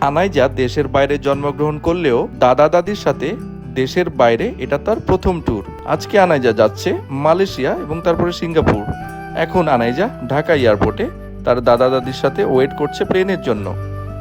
আনাইজা দেশের বাইরে জন্মগ্রহণ করলেও দাদা দাদির সাথে দেশের বাইরে এটা তার প্রথম ট্যুর। আজকে আনাইজা যাচ্ছে মালয়েশিয়া এবং তারপরে সিঙ্গাপুর। এখন আনাইজা ঢাকা এয়ারপোর্টে তার দাদা দাদির সাথে ওয়েট করছে প্লেনের জন্য।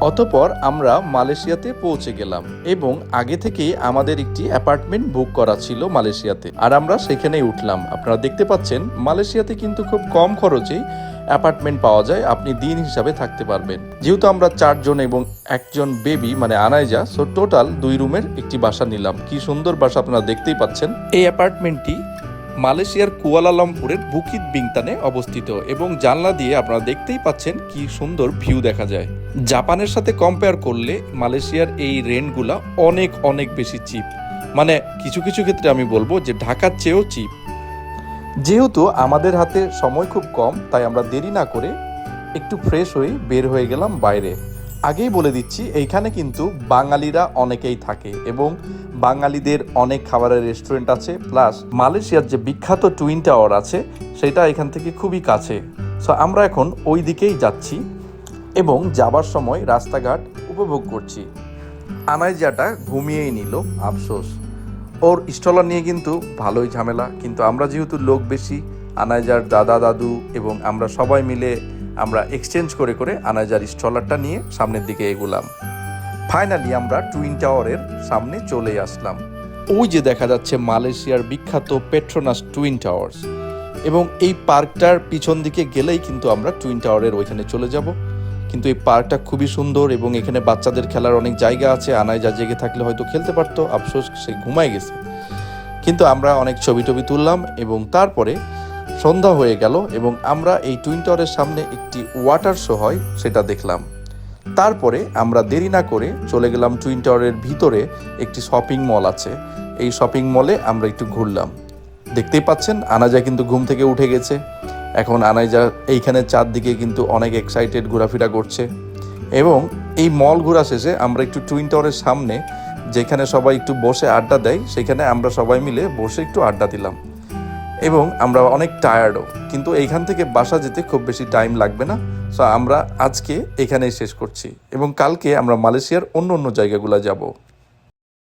অতঃপর আমরা মালয়েশিয়াতে পৌঁছে গেলাম এবং আগে থেকেই আমাদের একটি অ্যাপার্টমেন্ট বুক করা ছিল মালয়েশিয়াতে, আর আমরা সেখানেই উঠলাম। আপনারা দেখতে পাচ্ছেন মালয়েশিয়াতে কিন্তু খুব কম খরচেই অ্যাপার্টমেন্ট পাওয়া যায়, আপনি দিন হিসাবে থাকতে পারবেন। যেহেতু আমরা 4 জন এবং একজন বেবি মানে আনাইজা, সো টোটাল 2 রুমের একটি বাসা নিলাম। কি সুন্দর বাসা, আপনারা দেখতেই পাচ্ছেন। এই অ্যাপার্টমেন্টটি মালয়েশিয়ার কুয়ালালামপুরের বুকিত বিংতানে অবস্থিত এবং জানলা দিয়ে আপনারা দেখতেই পাচ্ছেন কি সুন্দর ভিউ দেখা যায়। জাপানের সাথে কম্পেয়ার করলে মালয়েশিয়ার এই রেন্টগুলা অনেক অনেক বেশি চিপ, মানে কিছু কিছু ক্ষেত্রে আমি বলবো যে ঢাকার চেয়েও চিপ। যেহেতু আমাদের হাতে সময় খুব কম, তাই আমরা দেরি না করে একটু ফ্রেশ হয়ে বের হয়ে গেলাম বাইরে। আগেই বলে দিচ্ছি, এইখানে কিন্তু বাঙালিরা অনেকেই থাকে এবং বাঙালিদের অনেক খাবারের রেস্টুরেন্ট আছে, প্লাস মালয়েশিয়ার যে বিখ্যাত টুইন টাওয়ার আছে সেটা এখান থেকে খুবই কাছে। সো আমরা এখন ওই দিকেই যাচ্ছি এবং যাবার সময় রাস্তাঘাট উপভোগ করছি। আনাইজাটা ঘুমিয়েই নিল, আফসোস। ওর স্টলার নিয়ে কিন্তু ভালোই ঝামেলা, কিন্তু আমরা যেহেতু লোক বেশি, আনাইজার দাদা দাদু এবং আমরা সবাই মিলে আমরা এক্সচেঞ্জ করে করে আনাইজার স্টলারটা নিয়ে সামনের দিকে এগোলাম। ফাইনালি আমরা টুইন টাওয়ারের সামনে চলে আসলাম। ওই যে দেখা যাচ্ছে মালয়েশিয়ার বিখ্যাত পেট্রোনাস টুইন টাওয়ার্স, এবং এই পার্কটার পিছন দিকে গেলেই কিন্তু আমরা টুইন টাওয়ারের ওইখানে চলে যাব। কিন্তু এই পার্কটা খুবই সুন্দর এবং এখানে বাচ্চাদের খেলার অনেক জায়গা আছে। আনাইজা জেগে থাকলে হয়তো খেলতে পারতো, আফসোস সে ঘুমায় গেছে। কিন্তু আমরা অনেক ছবি টবি তুললাম এবং তারপরে সন্ধ্যা হয়ে গেল এবং আমরা এই টুইন টাওয়ারের সামনে একটি ওয়াটার শো হয় সেটা দেখলাম। তারপরে আমরা দেরি না করে চলে গেলাম টুইন টাওয়ারের ভিতরে একটি শপিং মল আছে। এই শপিং মলে আমরা একটু ঘুরলাম। দেখতেই পাচ্ছেন আনাইজা কিন্তু ঘুম থেকে উঠে গেছে। এখন আনাইজা এইখানে চারদিকে কিন্তু অনেক এক্সাইটেড ঘোরাফেরা করছে। এবং এই মল ঘোরা শেষে আমরা একটু টুইন টাওয়ারের সামনে যেখানে সবাই একটু বসে আড্ডা দেয়, সেখানে আমরা সবাই মিলে বসে একটু আড্ডা দিলাম এবং আমরা অনেক টায়ার্ডও, কিন্তু এইখান থেকে বাসা যেতে খুব বেশি টাইম লাগবে না। সো আমরা আজকে এখানেই শেষ করছি এবং কালকে আমরা মালয়েশিয়ার অন্য অন্য জায়গাগুলো যাব।